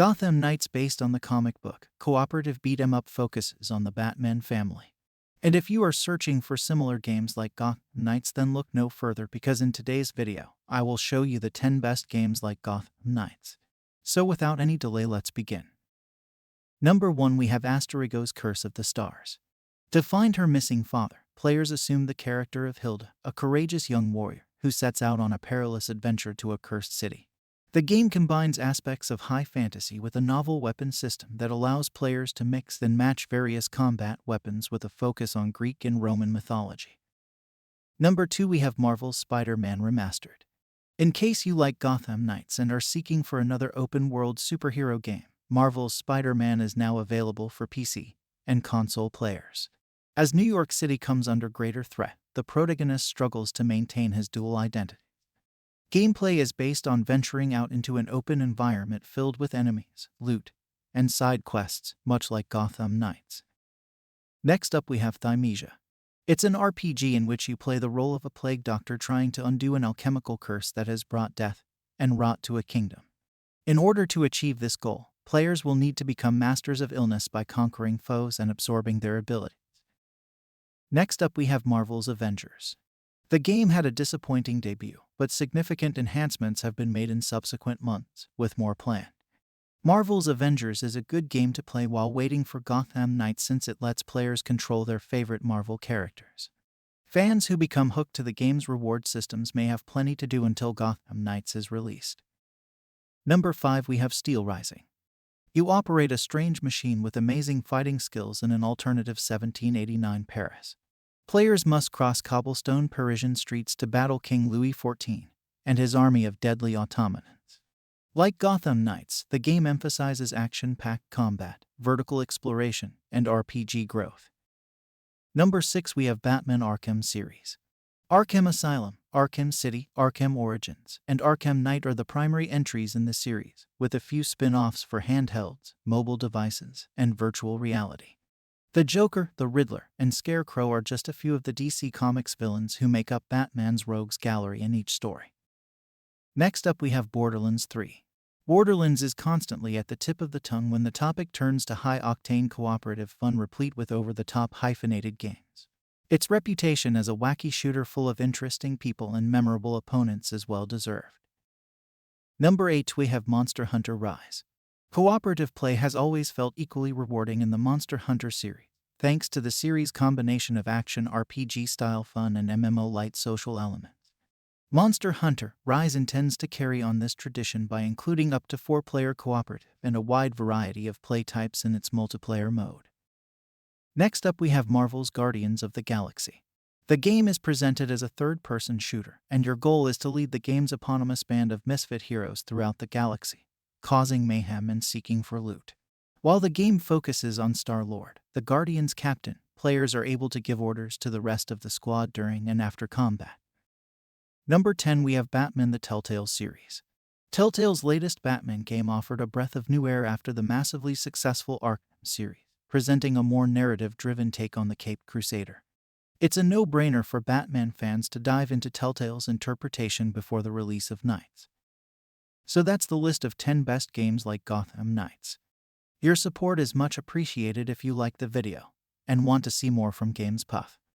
Gotham Knights, based on the comic book, cooperative beat-em-up, focuses on the Batman family. And if you are searching for similar games like Gotham Knights, then look no further, because in today's video, I will show you the 10 best games like Gotham Knights. So without any delay, let's begin. Number 1, we have Asterigos' Curse of the Stars. To find her missing father, players assume the character of Hilda, a courageous young warrior who sets out on a perilous adventure to a cursed city. The game combines aspects of high fantasy with a novel weapon system that allows players to mix and match various combat weapons with a focus on Greek and Roman mythology. Number 2, we have Marvel's Spider-Man Remastered. In case you like Gotham Knights and are seeking for another open-world superhero game, Marvel's Spider-Man is now available for PC and console players. As New York City comes under greater threat, the protagonist struggles to maintain his dual identity. Gameplay is based on venturing out into an open environment filled with enemies, loot, and side quests, much like Gotham Knights. Next up, we have Thymesia. It's an RPG in which you play the role of a plague doctor trying to undo an alchemical curse that has brought death and rot to a kingdom. In order to achieve this goal, players will need to become masters of illness by conquering foes and absorbing their abilities. Next up, we have Marvel's Avengers. The game had a disappointing debut, but significant enhancements have been made in subsequent months, with more planned. Marvel's Avengers is a good game to play while waiting for Gotham Knights, since it lets players control their favorite Marvel characters. Fans who become hooked to the game's reward systems may have plenty to do until Gotham Knights is released. Number 5, we have Steelrising. You operate a strange machine with amazing fighting skills in an alternative 1789 Paris. Players must cross cobblestone Parisian streets to battle King Louis XIV and his army of deadly automatons. Like Gotham Knights, the game emphasizes action-packed combat, vertical exploration, and RPG growth. Number 6, we have Batman Arkham series. Arkham Asylum, Arkham City, Arkham Origins, and Arkham Knight are the primary entries in the series, with a few spin-offs for handhelds, mobile devices, and virtual reality. The Joker, the Riddler, and Scarecrow are just a few of the DC Comics villains who make up Batman's rogues gallery in each story. Next up, we have Borderlands 3. Borderlands is constantly at the tip of the tongue when the topic turns to high-octane cooperative fun replete with over-the-top hyphenated games. Its reputation as a wacky shooter full of interesting people and memorable opponents is well-deserved. Number 8, we have Monster Hunter Rise. Cooperative play has always felt equally rewarding in the Monster Hunter series, thanks to the series' combination of action RPG-style fun and MMO-light social elements. Monster Hunter Rise intends to carry on this tradition by including up to 4-player cooperative and a wide variety of play types in its multiplayer mode. Next up, we have Marvel's Guardians of the Galaxy. The game is presented as a third-person shooter, and your goal is to lead the game's eponymous band of misfit heroes throughout the galaxy, causing mayhem and seeking for loot. While the game focuses on Star-Lord, the Guardian's captain, players are able to give orders to the rest of the squad during and after combat. Number 10, we have Batman the Telltale series. Telltale's latest Batman game offered a breath of new air after the massively successful Arkham series, presenting a more narrative-driven take on the Caped Crusader. It's a no-brainer for Batman fans to dive into Telltale's interpretation before the release of Knights. So that's the list of 10 best games like Gotham Knights. Your support is much appreciated if you like the video and want to see more from Games Puff.